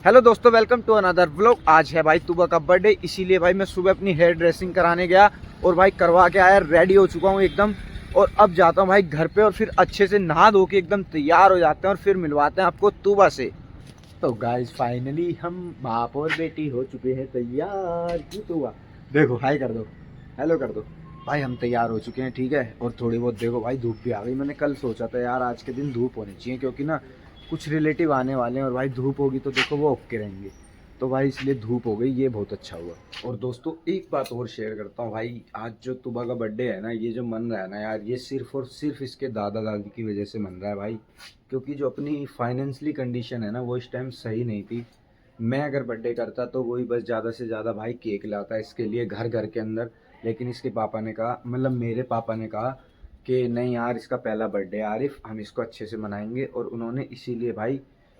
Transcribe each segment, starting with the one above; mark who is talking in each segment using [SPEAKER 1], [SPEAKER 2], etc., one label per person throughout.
[SPEAKER 1] Hello दोस्तों, welcome to another vlog. आज है भाई तुबा का बर्थडे, इसीलिए भाई मैं सुबह अपनी हेयर ड्रेसिंग कराने गया और भाई करवा के आया, रेडी हो चुका हूँ एकदम। और अब जाता हूँ भाई घर पे और फिर अच्छे से नहा धो के एकदम तैयार हो जाते हैं और फिर मिलवाते हैं आपको तुबा से। तो गाइस फाइनली हम बाप और बेटी हो चुके हैं तैयार। की तुबा देखो, हाय कर दो, हेलो कर दो। भाई हम तैयार हो चुके हैं, ठीक है। और थोड़ी बहुत देखो भाई धूप भी आ गई। मैंने कल सोचा था यार आज के दिन धूप होनी चाहिए, क्योंकि ना कुछ रिलेटिव आने वाले हैं और भाई धूप होगी तो देखो वो ओके रहेंगे। तो भाई इसलिए धूप हो गई, ये बहुत अच्छा हुआ। और दोस्तों एक बात और शेयर करता हूँ भाई, आज जो तुबा का बर्थडे है ना, ये जो मन रहा है ना यार, ये सिर्फ और सिर्फ इसके दादा दादी की वजह से मन रहा है भाई। क्योंकि जो अपनी फाइनेंशियली कंडीशन है ना, वो इस टाइम सही नहीं थी। मैं अगर बर्थडे करता तो वही बस ज़्यादा से ज़्यादा भाई केक लाता इसके लिए घर घर के अंदर। लेकिन इसके पापा ने कहा, मतलब मेरे पापा ने कहा कि नहीं यार, इसका पहला बर्थडे है आरिफ, हम इसको अच्छे से मनाएंगे। और उन्होंने इसीलिए भाई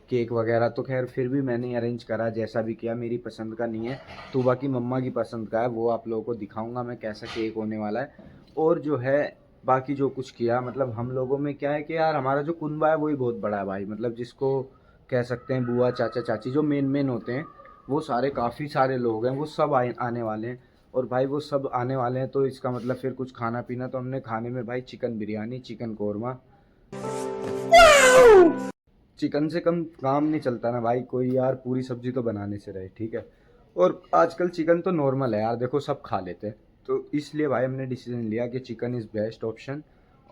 [SPEAKER 1] केक वगैरह तो खैर फिर भी मैंने अरेंज करा, जैसा भी किया मेरी पसंद का नहीं है, तुबा की मम्मा की पसंद का है। वो आप लोगों को दिखाऊंगा मैं कैसा केक होने वाला है। और जो है बाकी जो कुछ किया, मतलब हम लोगों में क्या है कि यार हमारा जो कुनबा है वही बहुत बड़ा है भाई। मतलब जिसको कह सकते हैं बुआ चाचा चाची जो मेन मेन होते हैं, वो सारे काफ़ी सारे लोग हैं, वो सब आने वाले हैं। और भाई वो सब आने वाले हैं तो इसका मतलब फिर कुछ खाना पीना। तो हमने खाने में भाई chicken biryani, chicken korma. Chicken से कम काम नहीं चलता ना भाई कोई, यार पूरी सब्जी तो बनाने से रहे, ठीक है। और आजकल चिकन तो नॉर्मल है यार, देखो सब खा लेते हैं। तो इसलिए भाई हमने डिसीजन लिया कि चिकन इज़ बेस्ट ऑप्शन।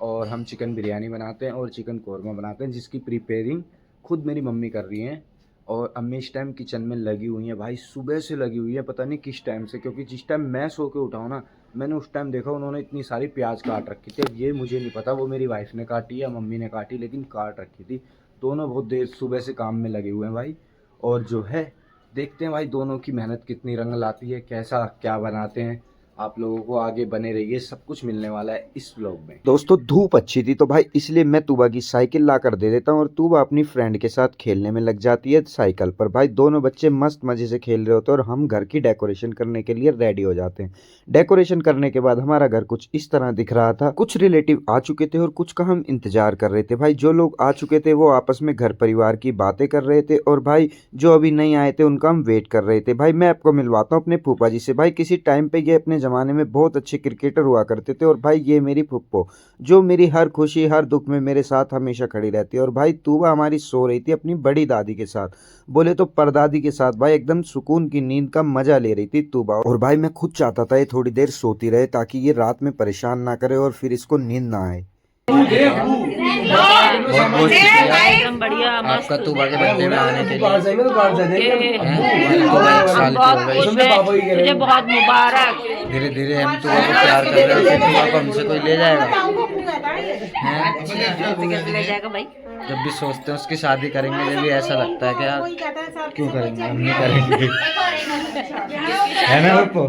[SPEAKER 1] और हम चिकन बिरयानी बनाते हैं और चिकन कौरमा बनाते हैं, जिसकी प्रिपेयरिंग खुद मेरी मम्मी कर रही हैं। और अम्मी इस टाइम किचन में लगी हुई हैं भाई, सुबह से लगी हुई है, पता नहीं किस टाइम से। क्योंकि जिस टाइम मैं सो के उठाऊँ ना, मैंने उस टाइम देखा उन्होंने इतनी सारी प्याज काट रखी थी। अब ये मुझे नहीं पता वो मेरी वाइफ ने काटी या मम्मी ने काटी, लेकिन काट रखी थी। दोनों बहुत देर सुबह से काम में लगे हुए हैं भाई। और जो है देखते हैं भाई दोनों की मेहनत कितनी रंग लाती है, कैसा क्या बनाते हैं। आप लोगों को आगे बने रहिए, सब कुछ मिलने वाला है इस व्लॉग में। दोस्तों धूप अच्छी थी तो भाई इसलिए मैं तुबा की साइकिल ला कर दे देता हूँ और तुबा अपनी फ्रेंड के साथ खेलने में लग जाती है साइकिल पर। भाई दोनों बच्चे मस्त मजे से खेल रहे होते हैं और हम घर की डेकोरेशन करने के लिए रेडी हो जाते हैं। डेकोरेशन करने के बाद हमारा घर कुछ इस तरह दिख रहा था। कुछ रिलेटिव आ चुके थे और कुछ का हम इंतजार कर रहे थे। भाई जो लोग आ चुके थे वो आपस में घर परिवार की बातें कर रहे थे और भाई जो अभी नहीं आए थे उनका हम वेट कर रहे थे। भाई मैं आपको मिलवाता हूँ अपने फूफा जी से। भाई किसी टाइम पे ये अपने ज़माने में बहुत अच्छे क्रिकेटर हुआ करते थे और भाई ये मेरी फुप्पो, जो मेरी हर खुशी हर दुख में मेरे साथ हमेशा खड़ी रहती है। और भाई तूबा हमारी सो रही थी अपनी बड़ी दादी के साथ, बोले तो परदादी के साथ। भाई एकदम सुकून की नींद का मजा ले रही थी तूबा। और भाई मैं खुद चाहता था ये थोड़ी देर सोती रहे ताकि ये रात में परेशान ना करे और फिर इसको नींद ना आए।
[SPEAKER 2] बहुत बहुत शुक्रिया आपका तुबा के बर्थडे में आने के लिए। एक साल की हो गई,
[SPEAKER 3] मुझे बहुत मुबारक।
[SPEAKER 2] धीरे धीरे हम तुबा को प्यार कर रहे हैं, फिर तुबा को हमसे कोई ले जाएगा।
[SPEAKER 3] कैसे ले जाएगा भाई?
[SPEAKER 2] जब भी सोचते हैं उसकी शादी करेंगे, जब भी ऐसा लगता है कि यार क्यों करेंगे, हम नहीं करेंगे, है ना पप्पो,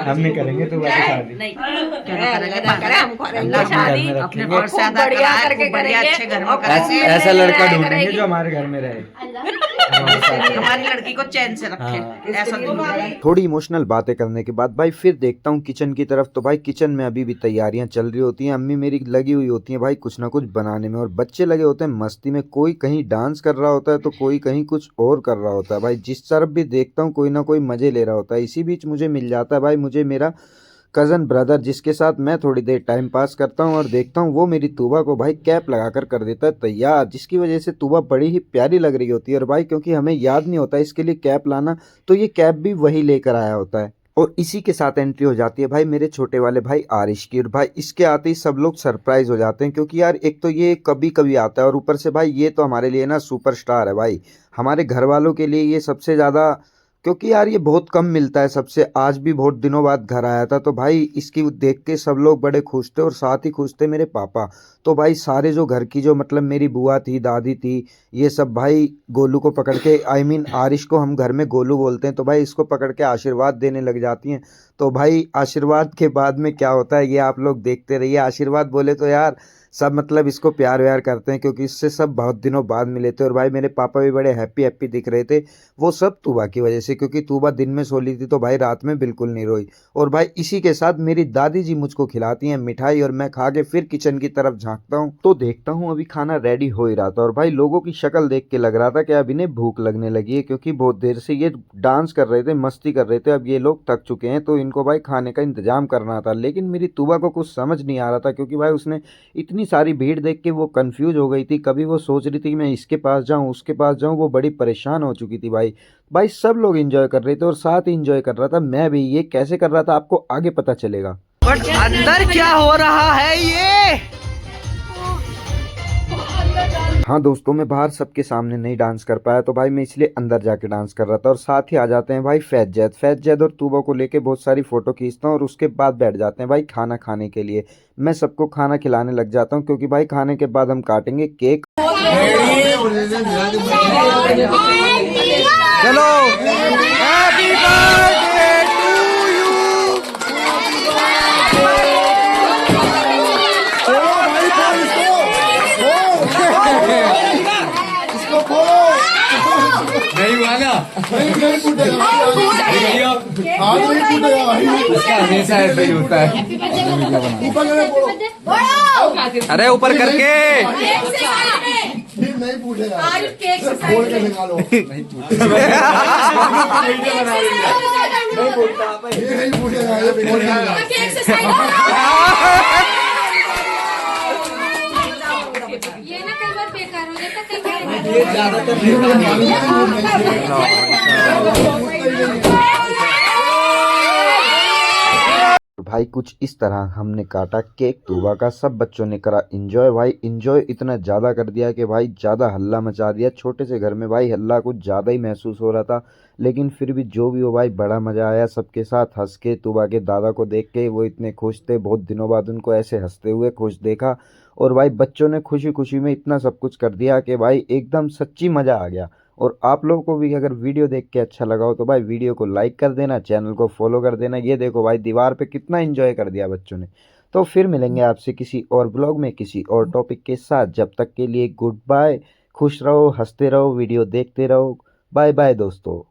[SPEAKER 2] हम नहीं करेंगे तुबा की शादी।
[SPEAKER 3] नहीं अपने बढ़िया करके बढ़िया अच्छे घर में
[SPEAKER 2] ऐसा लड़का ढूंढेंगे जो हमारे घर में रहे,
[SPEAKER 3] हमारी लड़की को चैन से रखे, ऐसा।
[SPEAKER 1] थोड़ी इमोशनल बातें करने के बाद भाई फिर देखता हूँ किचन की तरफ। तो भाई किचन में अभी भी तैयारियां चल रही होती हैं, अम्मी मेरी लगी हुई होती हैं भाई कुछ ना कुछ बनाने में, और बच्चे लगे होते हैं मस्ती में। कोई कहीं डांस कर रहा होता है तो कोई कहीं कुछ और कर रहा होता है। भाई जिस तरफ भी देखता हूँ कोई ना कोई मजे ले रहा होता है। इसी बीच मुझे मिल जाता है भाई, मुझे मेरा कज़न ब्रदर, जिसके साथ मैं थोड़ी देर टाइम पास करता हूं। और देखता हूं वो मेरी तूबा को भाई कैप लगाकर कर देता है तैयार, जिसकी वजह से तूबा बड़ी ही प्यारी लग रही होती है। और भाई क्योंकि हमें याद नहीं होता इसके लिए कैप लाना, तो ये कैप भी वही लेकर आया होता है। और इसी के साथ एंट्री हो जाती है भाई मेरे छोटे वाले भाई आरिश की। और भाई इसके आते ही सब लोग सरप्राइज हो जाते हैं, क्योंकि यार एक तो ये कभी कभी आता है और ऊपर से भाई ये तो हमारे लिए ना सुपरस्टार है भाई। हमारे घर वालों के लिए ये सबसे ज़्यादा, क्योंकि यार ये बहुत कम मिलता है सबसे। आज भी बहुत दिनों बाद घर आया था तो भाई इसकी देख के सब लोग बड़े खुश थे और साथ ही खुश थे मेरे पापा। तो भाई सारे जो घर की जो मतलब मेरी बुआ थी, दादी थी, ये सब भाई गोलू को पकड़ के, आरिश को हम घर में गोलू बोलते हैं, तो भाई इसको पकड़ के आशीर्वाद देने लग जाती हैं। तो भाई आशीर्वाद के बाद में क्या होता है ये आप लोग देखते रहिए। आशीर्वाद बोले तो यार सब मतलब इसको प्यार व्यार करते हैं क्योंकि इससे सब बहुत दिनों बाद मिले थे। और भाई मेरे पापा भी बड़े हैप्पी हैप्पी दिख रहे थे, वो सब तूबा की वजह से, क्योंकि तूबा दिन में सो ली थी तो भाई रात में बिल्कुल नहीं रोई। और भाई इसी के साथ मेरी दादी जी मुझको खिलाती हैं मिठाई और मैं खा के फिर किचन की तरफ झांकता हूँ तो देखता हूँ अभी खाना रेडी हो ही रहा था। और भाई लोगों की शक्ल देख के लग रहा था कि अब इन्हें भूख लगने लगी है, क्योंकि बहुत देर से ये डांस कर रहे थे, मस्ती कर रहे थे। अब ये लोग थक चुके हैं तो इनको भाई खाने का इंतजाम करना था। लेकिन मेरी तूबा को कुछ समझ नहीं आ रहा था, क्योंकि भाई उसने इतनी सारी भीड़ देख के वो कंफ्यूज हो गई थी। कभी वो सोच रही थी कि मैं इसके पास जाऊं उसके पास जाऊं, वो बड़ी परेशान हो चुकी थी। भाई भाई सब लोग एंजॉय कर रहे थे और साथ ही एंजॉय कर रहा था मैं भी। ये कैसे कर रहा था आपको आगे पता चलेगा।
[SPEAKER 3] बट अंदर क्या हो रहा है ये?
[SPEAKER 1] हाँ दोस्तों, मैं बाहर सबके सामने नहीं डांस कर पाया तो भाई मैं इसलिए अंदर जाके डांस कर रहा था। और साथ ही आ जाते हैं भाई फैज़ और तूबा को लेके बहुत सारी फोटो खींचता हूँ और उसके बाद बैठ जाते हैं भाई खाना खाने के लिए। मैं सबको खाना खिलाने लग जाता हूँ क्योंकि भाई खाने के बाद हम काटेंगे केक। चलो हैप्पी बर्थडे टू यू।
[SPEAKER 2] नहीं हुआ ना,
[SPEAKER 4] नहीं फूटेगा, आज नहीं फूटेगा भाई,
[SPEAKER 2] इसका हमेशा ऐसा ही होता है।
[SPEAKER 4] ऊपर करके बोलो,
[SPEAKER 2] अरे ऊपर करके
[SPEAKER 4] फिर नहीं फूटेगा, खोल के निकालो, ये नहीं फूटेगा, ये खोल के
[SPEAKER 5] ये ना कई बार बेकार हो जाता, कई
[SPEAKER 1] भाई कुछ इस तरह हमने काटा केक तूबा का। सब बच्चों ने करा इंजॉय। भाई इंजॉय इतना ज़्यादा कर दिया कि भाई ज़्यादा हल्ला मचा दिया। छोटे से घर में भाई हल्ला कुछ ज़्यादा ही महसूस हो रहा था, लेकिन फिर भी जो भी हो भाई बड़ा मज़ा आया। सबके साथ हंस के तूबा के दादा को देख के वो इतने खुश थे, बहुत दिनों बाद उनको ऐसे हंसते हुए खुश देखा। और भाई बच्चों ने खुशी खुशी में इतना सब कुछ कर दिया कि भाई एकदम सच्ची मज़ा आ गया। और आप लोगों को भी अगर वीडियो देख के अच्छा लगा हो तो भाई वीडियो को लाइक कर देना, चैनल को फॉलो कर देना। ये देखो भाई दीवार पे कितना एंजॉय कर दिया बच्चों ने। तो फिर मिलेंगे आपसे किसी और ब्लॉग में किसी और टॉपिक के साथ। जब तक के लिए गुड बाय। खुश रहो, हंसते रहो, वीडियो देखते रहो। बाय बाय दोस्तों।